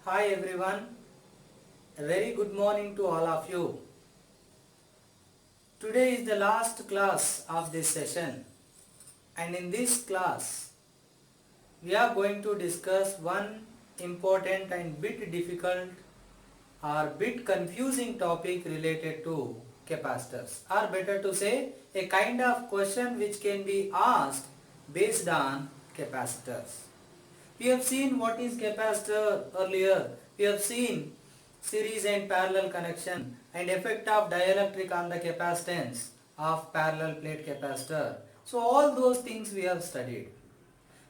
Hi everyone, a very good morning to all of you. Today is the last class of this session, and in this class we are going to discuss one important and bit difficult or bit confusing topic related to capacitors, or better to say a kind of question which can be asked based on capacitors. We have seen what is capacitor earlier. We have seen series and parallel connection and effect of dielectric on the capacitance of parallel plate capacitor. So all those things we have studied.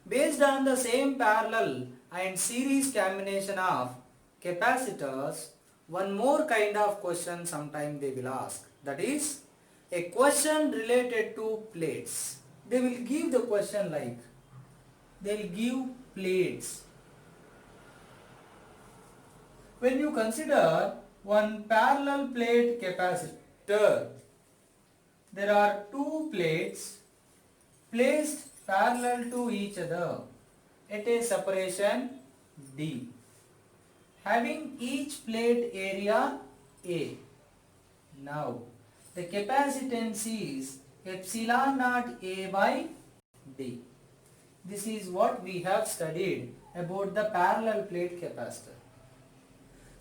Based on the same parallel and series combination of capacitors, one more kind of question sometime they will ask. That is a question related to plates. They will give the question like, they will give plates. When you consider one parallel plate capacitor, there are two plates placed parallel to each other at a separation D, having each plate area A. Now, the capacitance is epsilon naught A by D. This is what we have studied about the parallel plate capacitor.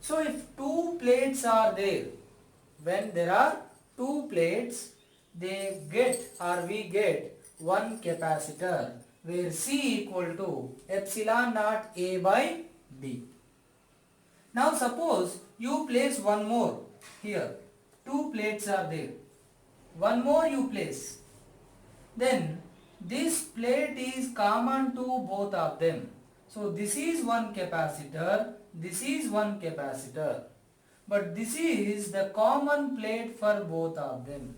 So if two plates are there, when there are two plates, they get or we get one capacitor where C equal to epsilon naught A by D. Now suppose you place one more here. Two plates are there. One more you place. Then this plate is common to both of them. So this is one capacitor, this is one capacitor. But this is the common plate for both of them.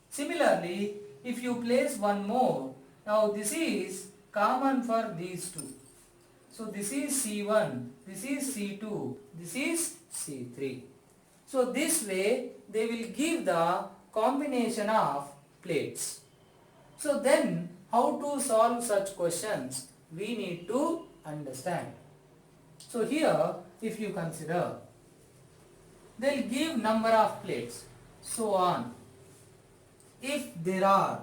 Similarly, if you place one more, now this is common for these two. So this is C1, this is C2, this is C3. So this way they will give the combination of plates. So then how to solve such questions we need to understand. So here if you consider, they'll give number of plates, so on. If there are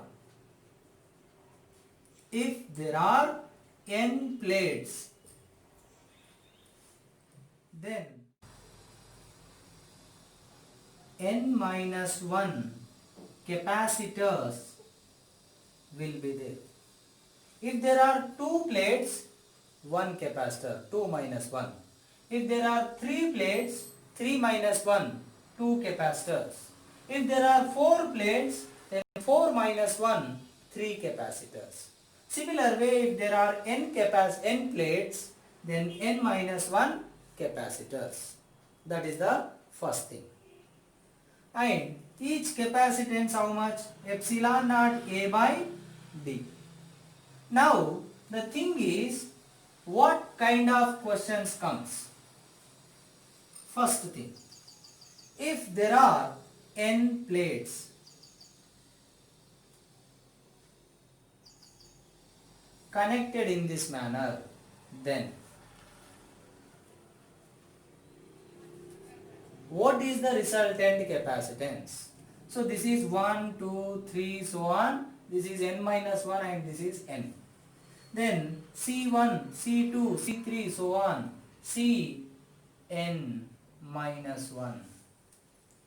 n plates, then n minus 1 capacitors will be there. If there are two plates, one capacitor, 2 minus 1. If there are three plates, 3 minus 1, 2 capacitors. If there are four plates, then 4 minus 1, 3 capacitors. Similar way, if there are n plates, then n minus 1 capacitors. That is the first thing. And each capacitance how much? Epsilon naught A by D. Now the thing is, what kind of questions comes? First thing, if there are n plates, connected in this manner, then what is the resultant capacitance? So this is 1, 2, 3, so on. This is n minus 1 and this is n. Then C1, C2, C3, so on. Cn minus 1.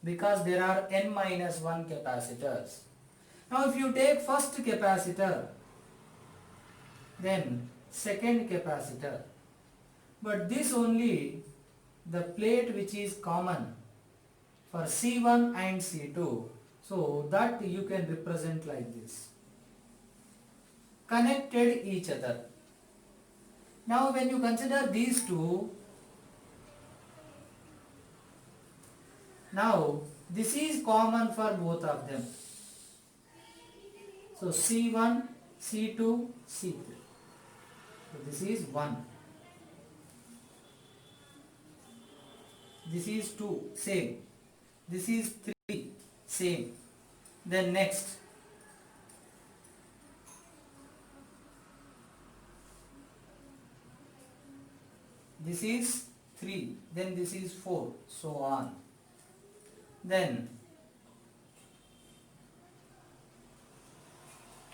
Because there are n minus 1 capacitors. Now if you take first capacitor, then second capacitor. But this only the plate which is common for C1 and C2. So that you can represent like this. Connected each other. Now when you consider these two, now this is common for both of them. So C1, C2, C3. So this is 1. This is 2, same. This is 3, same. Then next, this is 3, then this is 4, so on. Then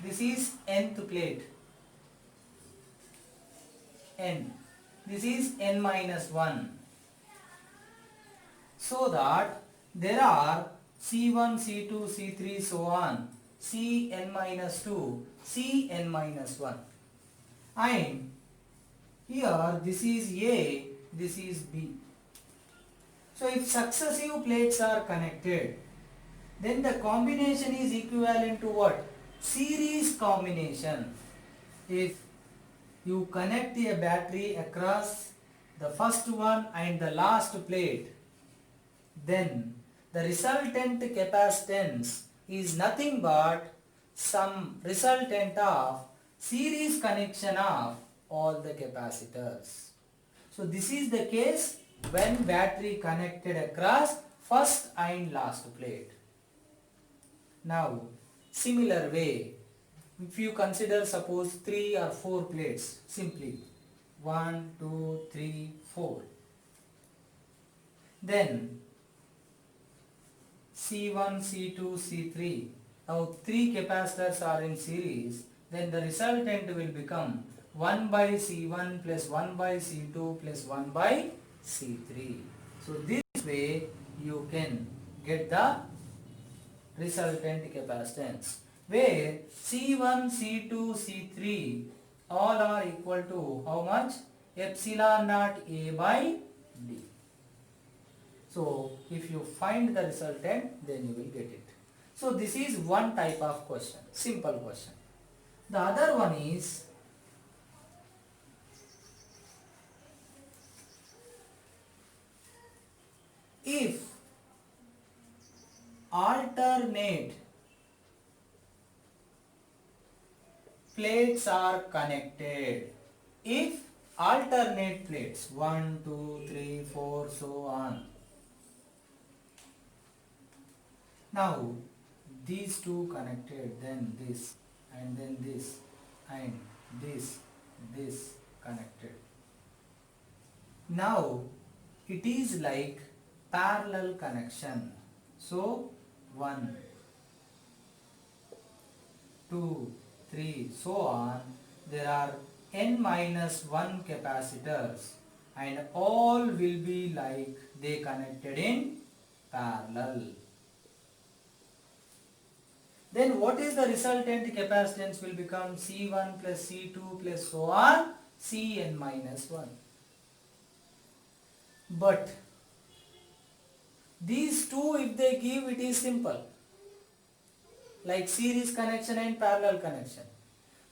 this is nth plate, n. This is n minus 1. So that there are C1, C2, C3, so on, Cn minus 2, Cn minus 1. And here this is A, this is B. So if successive plates are connected, then the combination is equivalent to what? Series combination. If you connect a battery across the first one and the last plate, then the resultant capacitance is nothing but some resultant of series connection of all the capacitors. So this is the case when battery connected across first and last plate. Now similar way, if you consider suppose 3 or 4 plates, simply 1, 2, 3, 4. Then C1, C2, C3. Now 3 capacitors are in series, then the resultant will become 1 by C1 plus 1 by C2 plus 1 by C3. So this way you can get the resultant capacitance, where C1, C2, C3 all are equal to how much? Epsilon naught A by D. So if you find the resultant, then you will get it. So this is one type of question, simple question. The other one is if alternate plates are connected, if alternate plates 1, 2, 3, 4, so on. Now these two connected, then this and then this and this connected. Now it is like parallel connection. So 1, 2, 3, so on. There are n minus 1 capacitors and all will be like they connected in parallel. Then what is the resultant capacitance will become C1 plus C2 plus so on, Cn minus 1. But these two, if they give, it is simple, like series connection and parallel connection.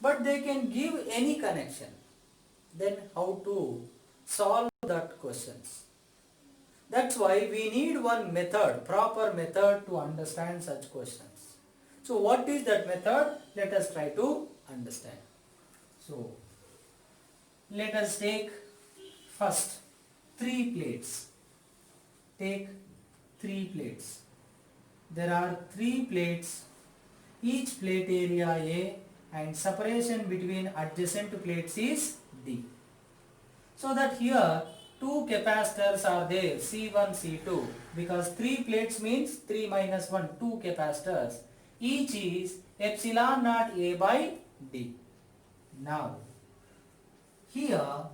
But they can give any connection. Then how to solve that questions? That's why we need one method, proper method to understand such questions. So what is that method? Let us try to understand. So let us take first 3 plates. Take 3 plates. There are 3 plates, each plate area A and separation between adjacent plates is D. So that here 2 capacitors are there, C1, C2, because 3 plates means 3 minus 1, 2 capacitors. Each is epsilon naught A by D. Now here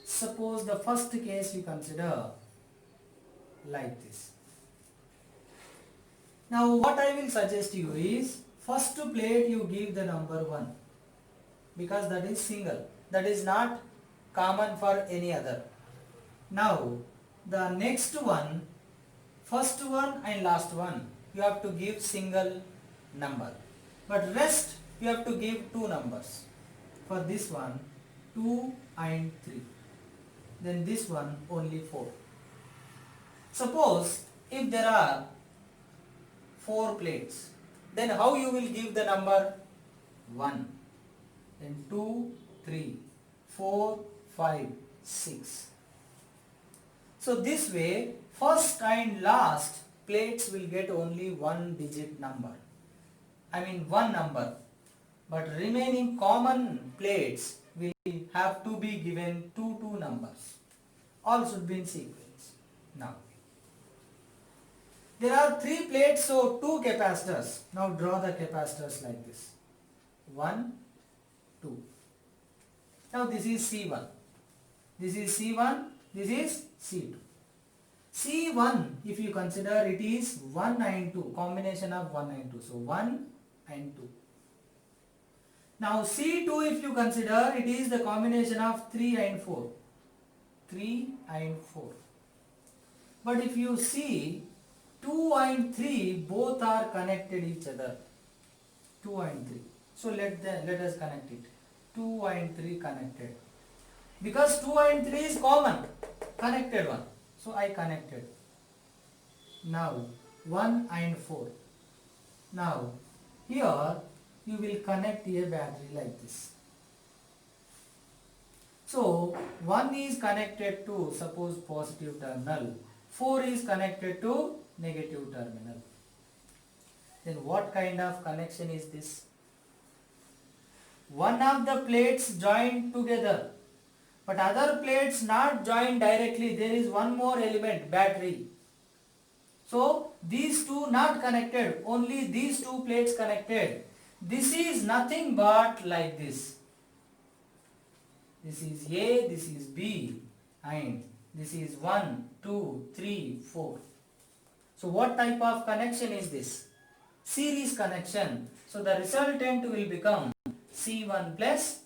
suppose the first case we consider like this. Now what I will suggest you is, first plate you give the number 1, because that is single, that is not common for any other. Now the next one, first one and last one, you have to give single number, but rest you have to give 2 numbers. For this one 2 and 3, then this one only 4. Suppose if there are 4 plates, then how you will give the number? 1, then 2, 3, 4, 5, 6. So this way first and last plates will get only 1 digit number, I mean 1 number, but remaining common plates will have to be given 2 numbers. all should be in sequence. Now, there are 3 plates, so 2 capacitors. Now draw the capacitors like this. 1, 2. Now this is C1. This is C1, this is C2. C1, if you consider, it is 1 and 2, combination of 1 and 2. So 1 and 2. Now C2, if you consider, it is the combination of 3 and 4. 3 and 4. But if you see, 2 and 3 both are connected each other. 2 and 3. So let us connect it. 2 and 3 connected. Because 2 and 3 is common, connected one. So I connected. Now 1 and 4. Now here you will connect a battery like this. So 1 is connected to, suppose, positive terminal. 4 is connected to negative terminal. Then what kind of connection is this? One of the plates joined together, but other plates not joined directly. There is one more element, battery. So these two not connected, only these 2 plates connected. This is nothing but like this. This is A, this is B, and this is 1, 2, 3, 4. So what type of connection is this? Series connection. So the resultant will become C1 plus,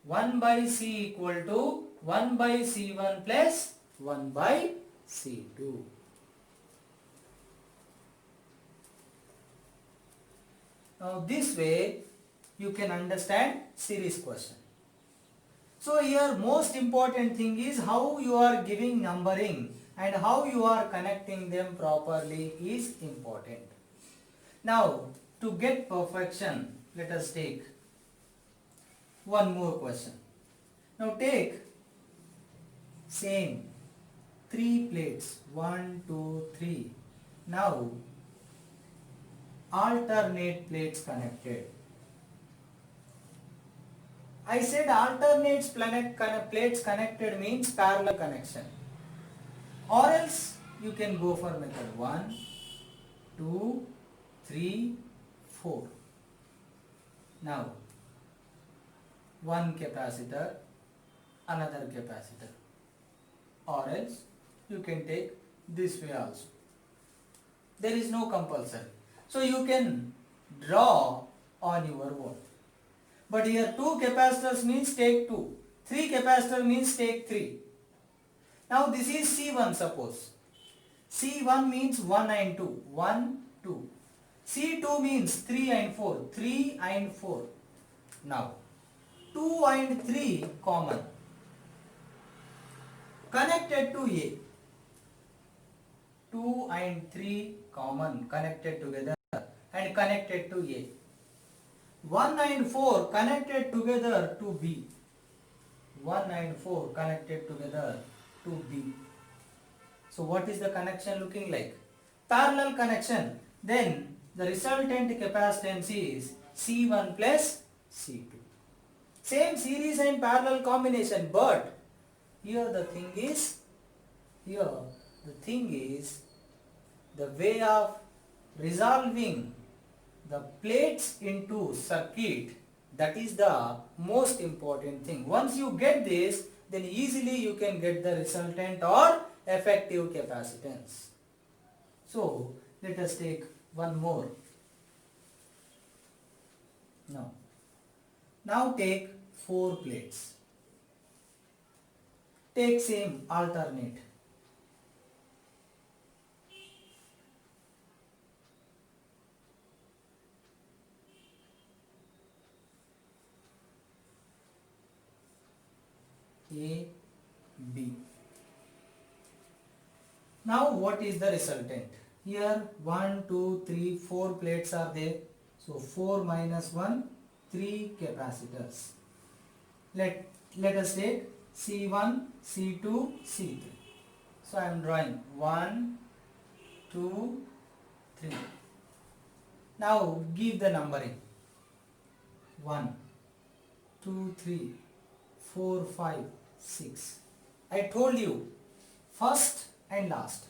1 by C equal to 1 by C1 plus 1 by C2. Now this way you can understand series question. So here most important thing is how you are giving numbering and how you are connecting them properly is important. Now to get perfection, let us take one more question. Now take same 3 plates, 1, 2, 3. Now alternate plates connected. I said alternate plates connected means parallel connection. Or else you can go for method 1, 2, 3, 4. Now one capacitor, another capacitor. Or else you can take this way also. There is no compulsory. So you can draw on your own. But here 2 capacitors means take 2. 3 capacitor means take 3. Now this is C1 suppose. C1 means 1 and 2. 1, 2. C2 means 3 and 4. 3 and 4. Now 2 and 3 common. Connected to A. 2 and 3 common, connected together and connected to A. 1 and 4 connected together to B. 1 and 4 connected together to B. So what is the connection looking like? Parallel connection. Then the resultant capacitance is C1 plus C2. Same series and parallel combination, but here the thing is the way of resolving the plates into circuit, that is the most important thing. Once you get this, then easily you can get the resultant or effective capacitance. So let us take one more. Now take 4 plates. Take same alternate. A, B. Now what is the resultant? Here 1, 2, 3, 4 plates are there. So 4 minus 1, 3 capacitors. Let us take C1, C2, C3. So I am drawing 1, 2, 3. Now give the numbering. 1, 2, 3, 4, 5, 6. I told you first and last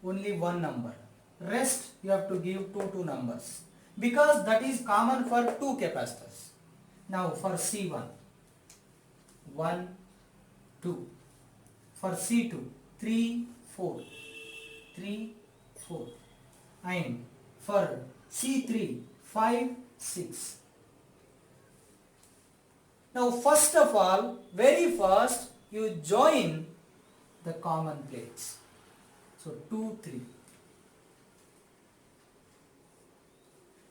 only one number, rest you have to give two numbers because that is common for two capacitors. Now for C1 1 2, for C2 3 4 3 4, and for C3 5 6. Now first of all, very first you join the common plates. So 2 3,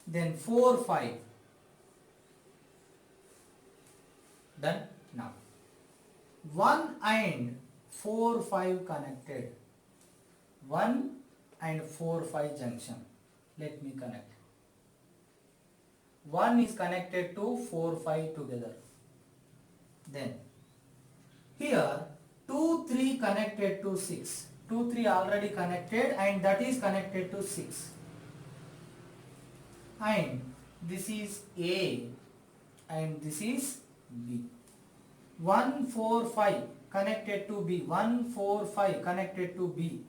then 4 5. Done. Now 1 and 4 5 connected. 1 and 4 5 junction. Let me connect. 1 is connected to 4 5 together. Then here 2 3 connected to 6. 2 3 already connected and that is connected to 6. And this is A and this is B. 1 4 5 connected to B. 1 4 5 connected to B.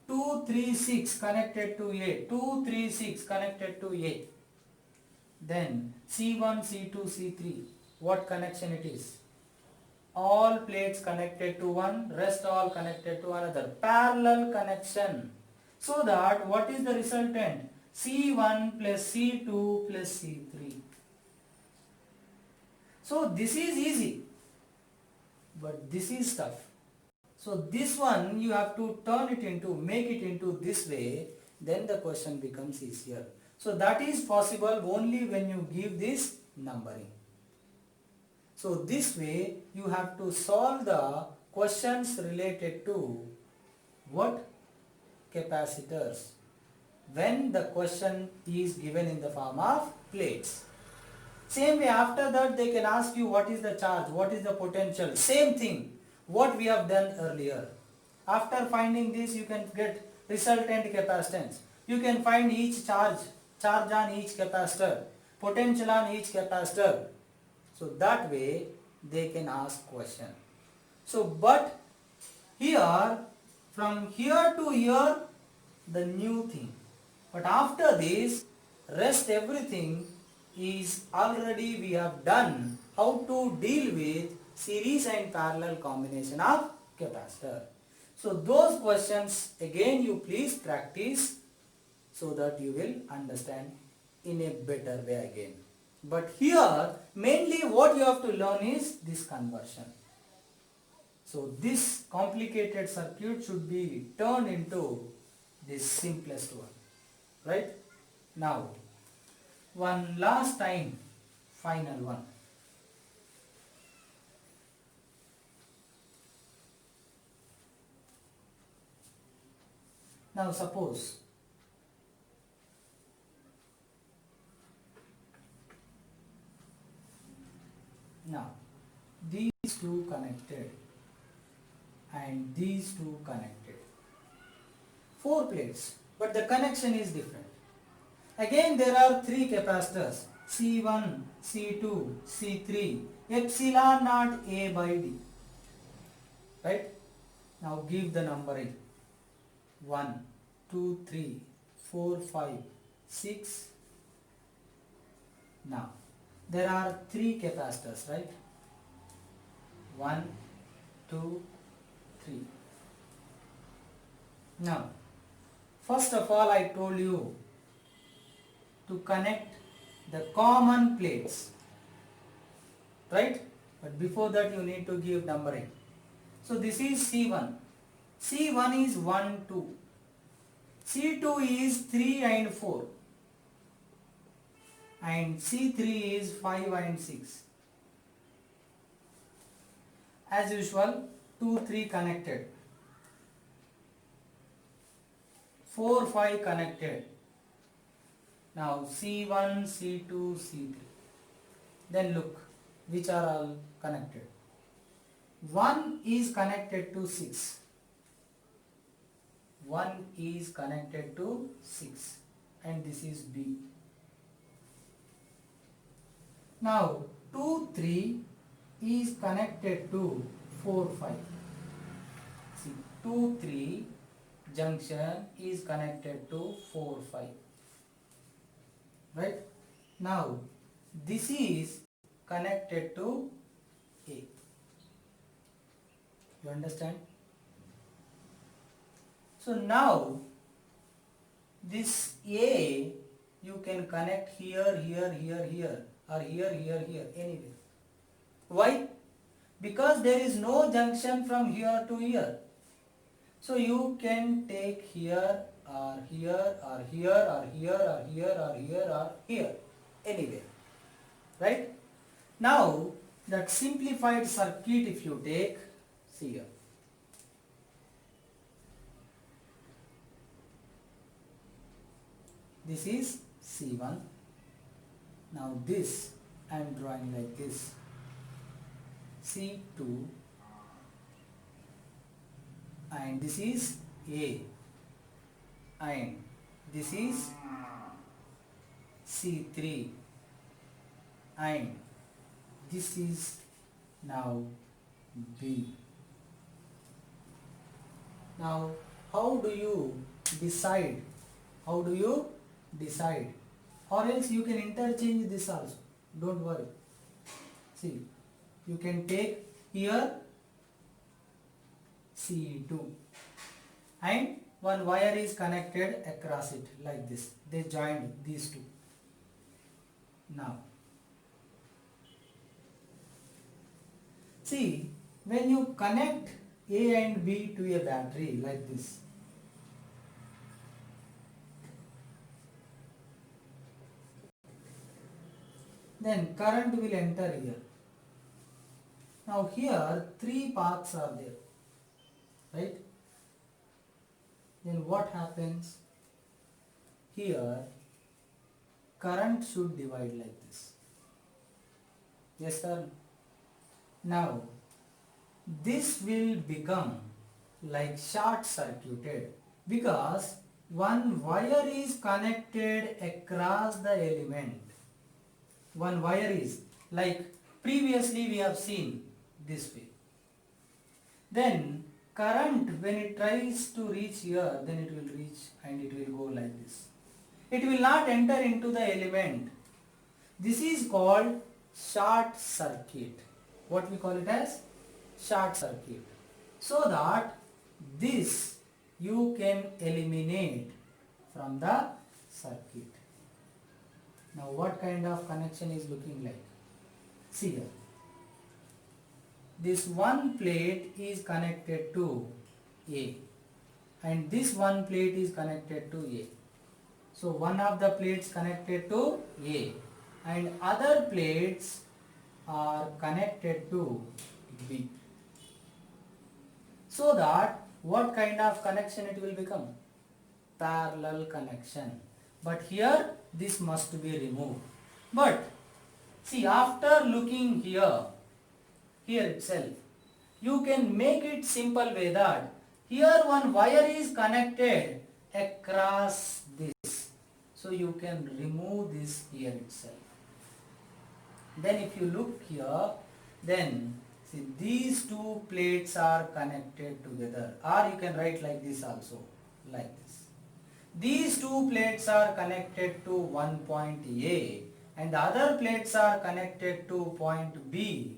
2 3 6 connected to A. 2 3 6 connected to A. Then C1 C2 C3. What connection it is? All plates connected to one, rest all connected to another. Parallel connection. So that what is the resultant? C1 plus C2 plus C3. So this is easy, but this is tough. So this one you have to turn it into, make it into this way, then the question becomes easier. So that is possible only when you give this numbering. So this way you have to solve the questions related to what? Capacitors. When the question is given in the form of plates. Same way after that they can ask you what is the charge, what is the potential. Same thing what we have done earlier. After finding this you can get resultant capacitance. You can find each charge on each capacitor, potential on each capacitor. So that way they can ask question. So but here from here to here the new thing. But after this rest everything is already we have done how to deal with series and parallel combination of capacitor. So those questions again you please practice so that you will understand in a better way again. But here mainly what you have to learn is this conversion. So this complicated circuit should be turned into this simplest one. Right? Now one last time, final one. Now suppose now these two connected and these two connected. 4 plates, but the connection is different. Again there are 3 capacitors C1, C2, C3, epsilon naught A by D. Right? Now give the numbering. 1, 2, 3, 4, 5, 6. Now there are 3 capacitors, right? 1, 2, 3. Now first of all I told you to connect the common plates, right? But before that you need to give numbering. So this is C1. C1 is 1, 2. C2 is 3 and 4. And C3 is 5 and 6. As usual 2, 3 connected. 4, 5 connected. Now C1, C2, C3. Then look which are all connected. 1 is connected to 6. 1 is connected to 6 and this is B. Now 2, 3 is connected to 4, 5. See, 2, 3 junction is connected to 4, 5. Right? Now, this is connected to A. You understand? So now, this A you can connect here, or here, anywhere. Why? Because there is no junction from here to here. So you can take here, or here, or here, or here, or here, or here, or here, anywhere. Right? Now, that simplified circuit if you take, see here. This is C1. Now this I am drawing like this. C2 and this is A and this is C3 and this is now B. Now how do you decide? How do you decide? Or else you can interchange this also. Don't worry. See, you can take here C2 and one wire is connected across it like this. They joined these two. Now, see, when you connect A and B to a battery like this, then current will enter here. Now here 3 paths are there, right? Then what happens? Here current should divide like this. Yes sir? Now this will become like short circuited because one wire is connected across the element. One wire is like previously we have seen this way. Then current when it tries to reach here, then it will reach and it will go like this. It will not enter into the element. This is called short circuit. What we call it as? Short circuit. So that this you can eliminate from the circuit. Now what kind of connection is looking like? See here. This one plate is connected to A and this one plate is connected to A. So one of the plates connected to A and other plates are connected to B. So that what kind of connection it will become? Parallel connection. But here this must be removed. But see, after looking here itself, you can make it simple way that here one wire is connected across this. So you can remove this here itself. Then if you look here, then see these two plates are connected together, or you can write like this also, like this. These two plates are connected to one point A and the other plates are connected to point B.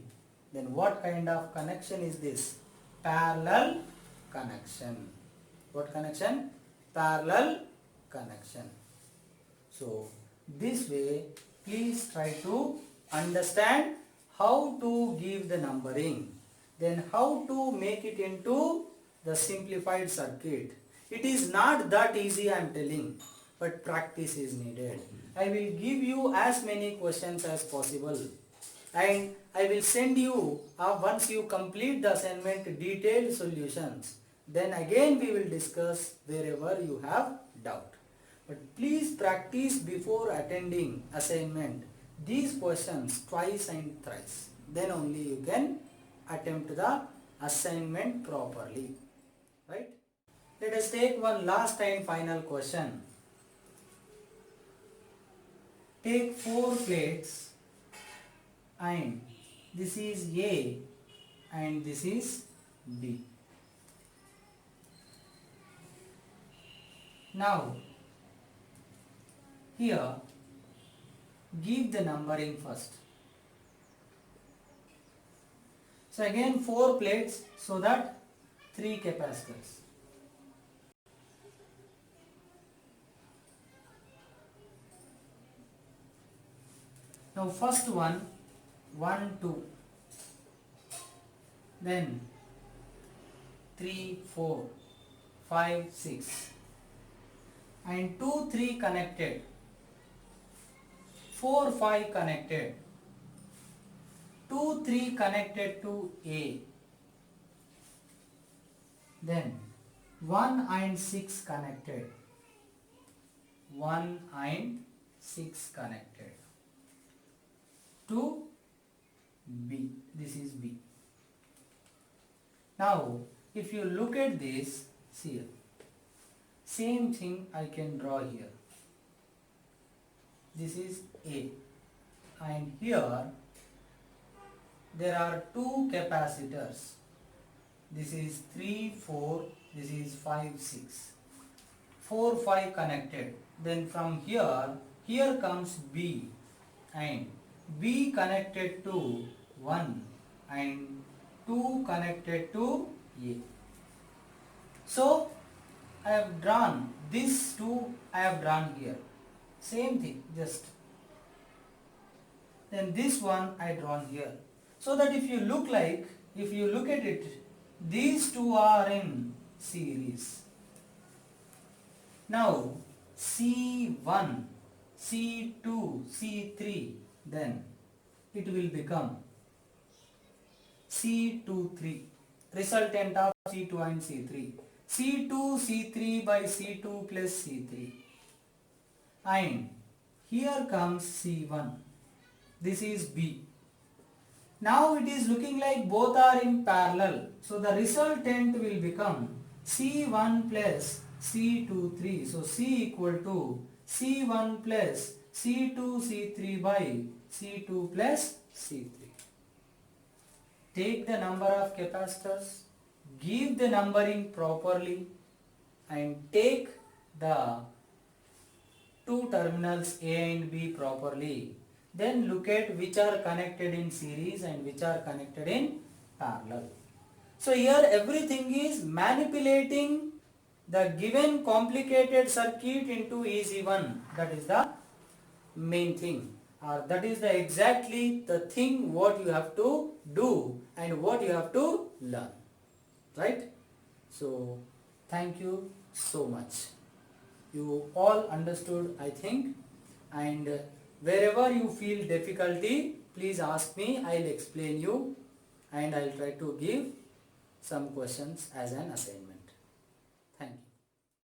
Then what kind of connection is this? Parallel connection. What connection? Parallel connection. So this way please try to understand how to give the numbering, then how to make it into the simplified circuit. It is not that easy, I am telling, but practice is needed. I will give you as many questions as possible and I will send you once you complete the assignment detailed solutions. Then again we will discuss wherever you have doubt. But please practice before attending assignment these questions twice and thrice. Then only you can attempt the assignment properly. Right? Let us take one last and final question. Take 4 plates and this is A and this is B. Now here give the numbering first. So again 4 plates, so that 3 capacitors. Now first one 1, 2, then 3, 4, 5, 6, and 2, 3 connected, 4, 5 connected, 2, 3 connected to A, then 1 and 6 connected, 1 and 6 connected to B. This is B. Now if you look at this, see here, same thing I can draw here. This is A, and here there are 2 capacitors. This is 3, 4, this is 5, 6. 4, 5 connected. Then from here comes B, and B connected to 1 and 2 connected to A. So I have drawn this 2, I have drawn here. Same thing, just. Then this one I drawn here. So that if you look at it, these 2 are in series. Now C1, C2, C3, then it will become C23, resultant of C2 and C3. C2, C3 by C2 plus C3. And here comes C1. This is B. Now it is looking like both are in parallel. So the resultant will become C1 plus C23. So C equal to C1 plus C2 C3 by C2 plus C3. Take the number of capacitors, give the numbering properly, and take the 2 terminals A and B properly. Then look at which are connected in series and which are connected in parallel. So here everything is manipulating the given complicated circuit into easy one. That is the main thing, or that is the exactly the thing what you have to do and what you have to learn, right? So thank you so much. You all understood, I think, and wherever you feel difficulty, please ask me. I'll explain you and I'll try to give some questions as an assignment.